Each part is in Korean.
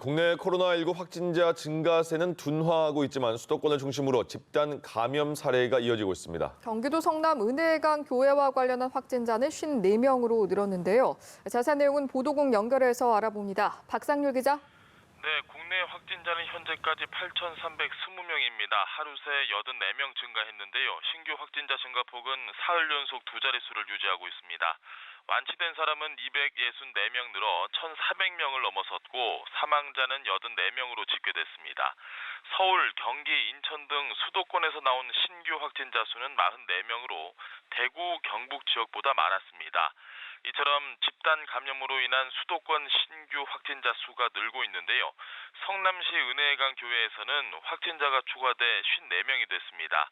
국내 코로나19 확진자 증가세는 둔화하고 있지만 수도권을 중심으로 집단 감염 사례가 이어지고 있습니다. 경기도 성남 은혜강 교회와 관련한 확진자는 54명으로 늘었는데요. 자세한 내용은 보도국 연결해서 알아봅니다. 박상률 기자. 네, 국내 확진자는 현재까지 8,320명입니다. 하루 새 84명 증가했는데요. 신규 확진자 증가폭은 사흘 연속 두 자릿수를 유지하고 있습니다. 완치된 사람은 264명 늘어 1,400명을 넘어섰고 사망자는 84명으로 집계됐습니다. 서울, 경기, 인천 등 수도권에서 나온 신규 확진자 수는 44명으로 대구, 경북 지역보다 많았습니다. 이처럼 집단 감염으로 인한 수도권 신규 확진자 수가 늘고 있는데요. 성남시 은혜강 교회에서는 확진자가 추가돼 54명이 됐습니다.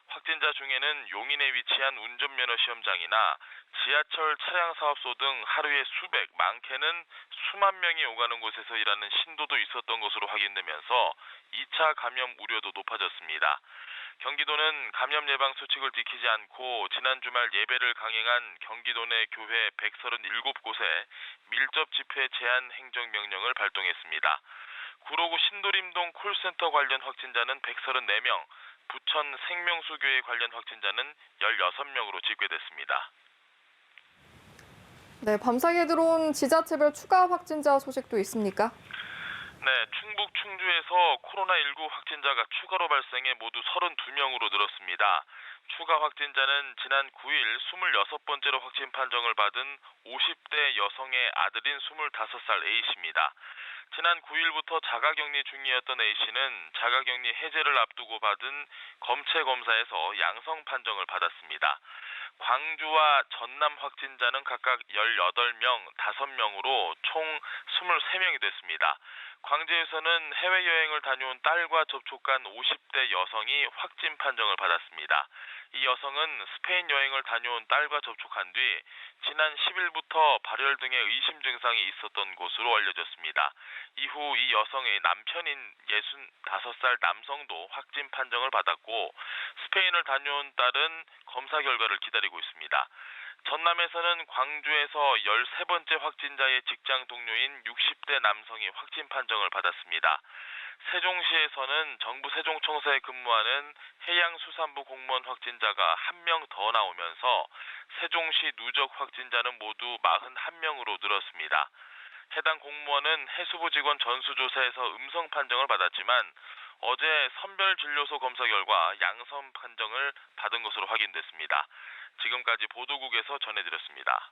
확진자 중에는 용인에 위치한 운전면허 시험장이나 지하철 차량사업소 등 하루에 수백, 많게는 수만 명이 오가는 곳에서 일하는 신도도 있었던 것으로 확인되면서 2차 감염 우려도 높아졌습니다. 경기도는 감염 예방 수칙을 지키지 않고 지난 주말 예배를 강행한 경기도 내 교회 137곳에 밀접 집회 제한 행정명령을 발동했습니다. 구로구 신도림동 콜센터 관련 확진자는 134명, 부천 생명수교회 관련 확진자는 16명으로 집계됐습니다. 네, 밤사이에 들어온 지자체별 추가 확진자 소식도 있습니까? 네, 충북 충주에서 코로나19 확진자가 추가로 발생해 모두 32명으로 늘었습니다. 추가 확진자는 지난 9일 26번째로 확진 판정을 받은 50대 여성의 아들인 25살 A씨입니다. 지난 9일부터 자가격리 중이었던 A씨는 자가격리 해제를 앞두고 받은 검체 검사에서 양성 판정을 받았습니다. 광주와 전남 확진자는 각각 18명, 5명으로 총 23명이 됐습니다. 광주에서는 해외여행을 다녀온 딸과 접촉한 50대 여성이 확진 판정을 받았습니다. 이 여성은 스페인 여행을 다녀온 딸과 접촉한 뒤 지난 10일부터 발열 등의 의심 증상이 있었던 것으로 알려졌습니다. 이후 이 여성의 남편인 65살 남성도 확진 판정을 받았고 스페인을 다녀온 딸은 검사 결과를 기다리고 있습니다. 전남에서는 광주에서 13번째 확진자의 직장 동료인 60대 남성이 확진 판정을 받았습니다. 세종시에서는 정부 세종청사에 근무하는 해양수산부 공무원 확진자가 1명 더 나오면서 세종시 누적 확진자는 모두 41명으로 늘었습니다. 해당 공무원은 해수부 직원 전수조사에서 음성 판정을 받았지만 어제 선별진료소 검사 결과 양성 판정을 받은 것으로 확인됐습니다. 지금까지 보도국에서 전해드렸습니다.